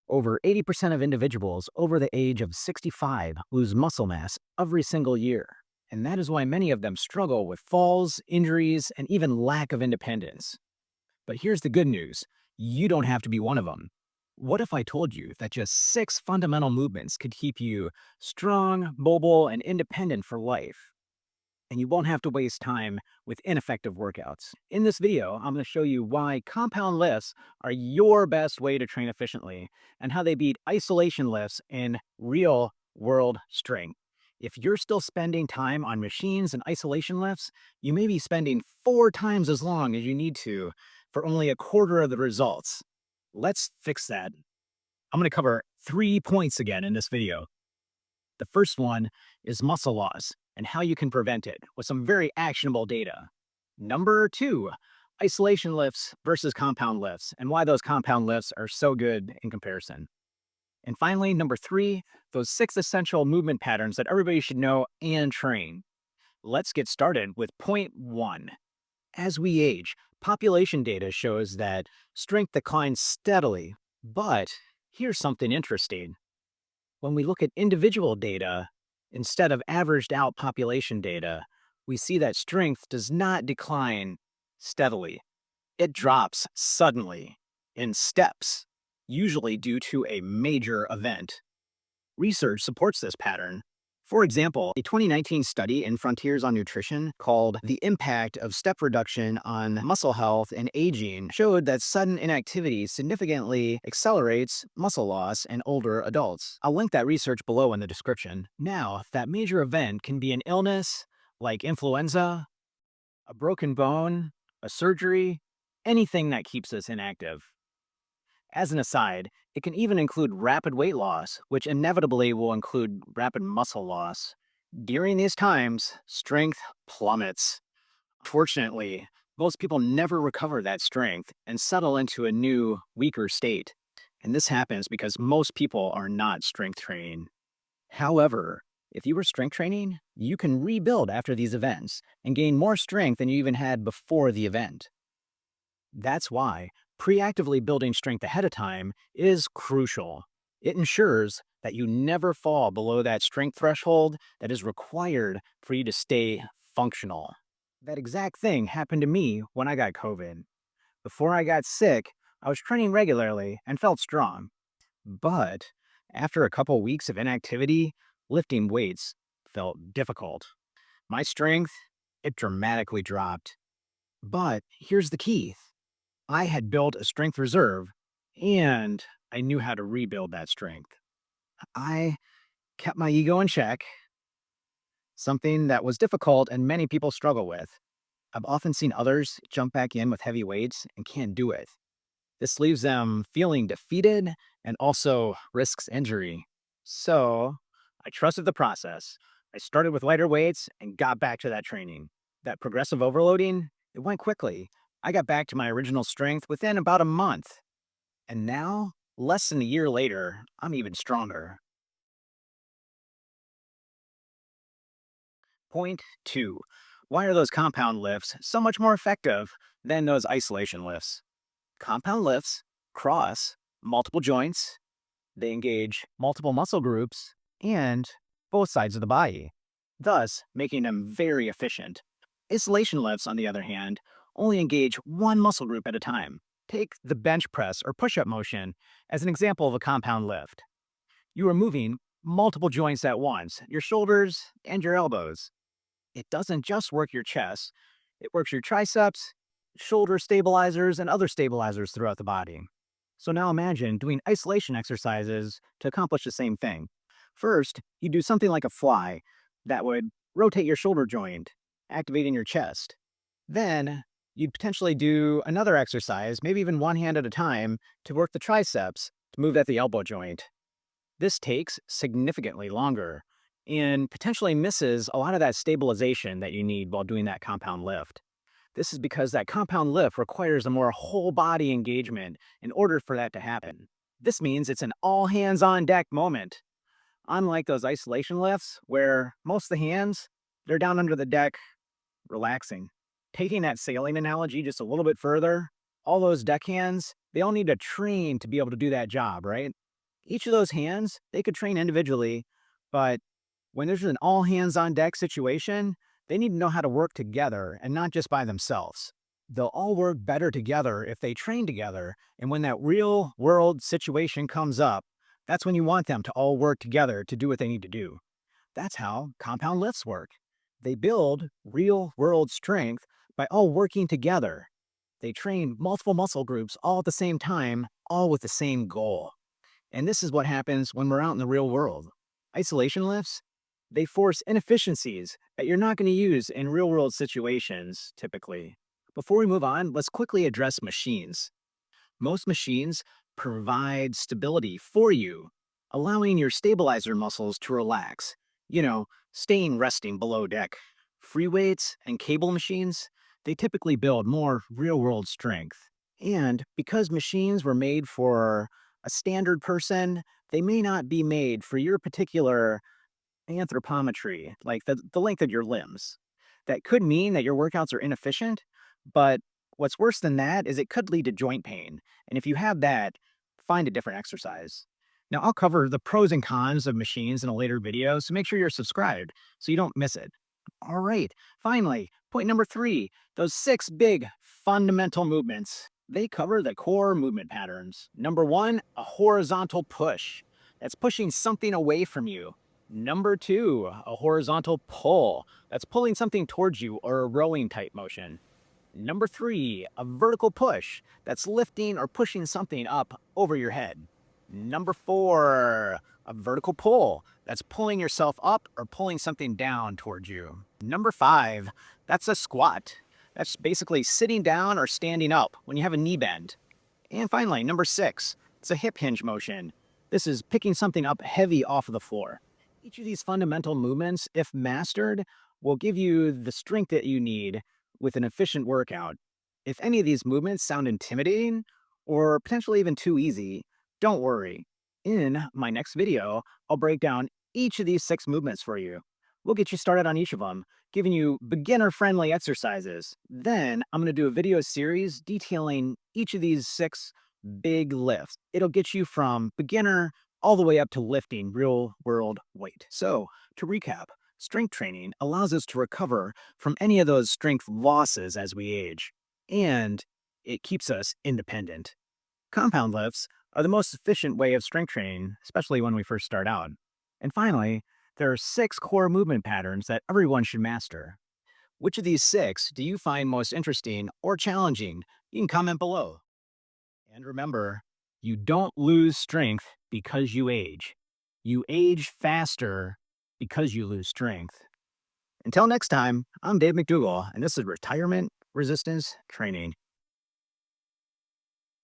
Over 80% of individuals over the age of 65 lose muscle mass every single year. And that is why many of them struggle with falls, injuries, and even lack of independence. But here's the good news: you don't have to be one of them. What if I told you that just six fundamental movements could keep you strong, mobile, and independent for life? And you won't have to waste time with ineffective workouts. In this video, I'm going to show you why compound lifts are your best way to train efficiently and how they beat isolation lifts in real world strength. If you're still spending time on machines and isolation lifts, you may be spending 4 times as long as you need to for only a quarter of the results. Let's fix that. I'm going to cover 3 points again in this video. The first one is muscle loss and how you can prevent it with some very actionable data. Number two, isolation lifts versus compound lifts and why those compound lifts are so good in comparison. And finally, number three, those 6 essential movement patterns that everybody should know and train. Let's get started with point one. As we age, population data shows that strength declines steadily. But here's something interesting: when we look at individual data instead of averaged out population data, we see that strength does not decline steadily. It drops suddenly in steps, usually due to a major event. Research supports this pattern. For example, a 2019 study in Frontiers on Nutrition called The Impact of Step Reduction on Muscle Health and Aging showed that sudden inactivity significantly accelerates muscle loss in older adults. I'll link that research below in the description. Now, that major event can be an illness like influenza, a broken bone, a surgery, anything that keeps us inactive. As an aside, it can even include rapid weight loss, which inevitably will include rapid muscle loss. During these times, strength plummets. Fortunately, most people never recover that strength and settle into a new, weaker state. And this happens because most people are not strength training. However, if you were strength training, you can rebuild after these events and gain more strength than you even had before the event. That's why preactively building strength ahead of time is crucial. It ensures that you never fall below that strength threshold that is required for you to stay functional. That exact thing happened to me when I got COVID. Before I got sick, I was training regularly and felt strong. But after a couple weeks of inactivity, lifting weights felt difficult. My strength, it dramatically dropped. But here's the key: I had built a strength reserve and I knew how to rebuild that strength. I kept my ego in check, something that was difficult and many people struggle with. I've often seen others jump back in with heavy weights and can't do it. This leaves them feeling defeated and also risks injury. So I trusted the process. I started with lighter weights and got back to that training. That progressive overloading, it went quickly. I got back to my original strength within about a month. And now, less than a year later, I'm even stronger. Point two. Why are those compound lifts so much more effective than those isolation lifts? Compound lifts cross multiple joints, they engage multiple muscle groups, and both sides of the body, thus making them very efficient. Isolation lifts, on the other hand, only engage one muscle group at a time. Take the bench press or push-up motion as an example of a compound lift. You are moving multiple joints at once, your shoulders and your elbows. It doesn't just work your chest, it works your triceps, shoulder stabilizers, and other stabilizers throughout the body. So now imagine doing isolation exercises to accomplish the same thing. First, you do something like a fly that would rotate your shoulder joint, activating your chest. Then, you'd potentially do another exercise, maybe even one hand at a time, to work the triceps to move at the elbow joint. This takes significantly longer and potentially misses a lot of that stabilization that you need while doing that compound lift. This is because that compound lift requires a more whole body engagement in order for that to happen. This means it's an all hands on deck moment. Unlike those isolation lifts, where most of the hands, they're down under the deck relaxing. Taking that sailing analogy just a little bit further, all those deck hands, they all need to train to be able to do that job, right? Each of those hands, they could train individually, but when there's an all hands on deck situation, they need to know how to work together and not just by themselves. They'll all work better together if they train together, and when that real world situation comes up, that's when you want them to all work together to do what they need to do. That's how compound lifts work. They build real world strength by all working together. They train multiple muscle groups all at the same time, all with the same goal. And this is what happens when we're out in the real world. Isolation lifts, they force inefficiencies that you're not going to use in real world situations typically. Before we move on, let's quickly address machines. Most machines provide stability for you, allowing your stabilizer muscles to relax, staying resting below deck. Free weights and cable machines, they typically build more real world strength. And because machines were made for a standard person, they may not be made for your particular anthropometry, like the length of your limbs. That could mean that your workouts are inefficient, but what's worse than that is it could lead to joint pain. And if you have that, find a different exercise. Now, I'll cover the pros and cons of machines in a later video, so make sure you're subscribed so you don't miss it. All right, finally, point number 3, those 6 big fundamental movements. They cover the core movement patterns. Number 1, a horizontal push. That's pushing something away from you. Number 2, a horizontal pull. That's pulling something towards you or a rowing type motion. Number 3, a vertical push. That's lifting or pushing something up over your head. Number 4, a vertical pull. That's pulling yourself up or pulling something down towards you. Number 5, that's a squat. That's basically sitting down or standing up when you have a knee bend. And finally, number 6, it's a hip hinge motion. This is picking something up heavy off of the floor. Each of these fundamental movements, if mastered, will give you the strength that you need with an efficient workout. If any of these movements sound intimidating or potentially even too easy, don't worry. In my next video, I'll break down each of these 6 movements for you. We'll get you started on each of them, giving you beginner-friendly exercises. Then I'm going to do a video series detailing each of these 6 big lifts. It'll get you from beginner all the way up to lifting real world weight. So, to recap, strength training allows us to recover from any of those strength losses as we age, and it keeps us independent. Compound lifts are the most efficient way of strength training, especially when we first start out. And finally, there are 6 core movement patterns that everyone should master. Which of these 6 do you find most interesting or challenging? You can comment below. And remember, you don't lose strength because you age. You age faster because you lose strength. Until next time, I'm Dave McDougall, and this is Retirement Resistance Training.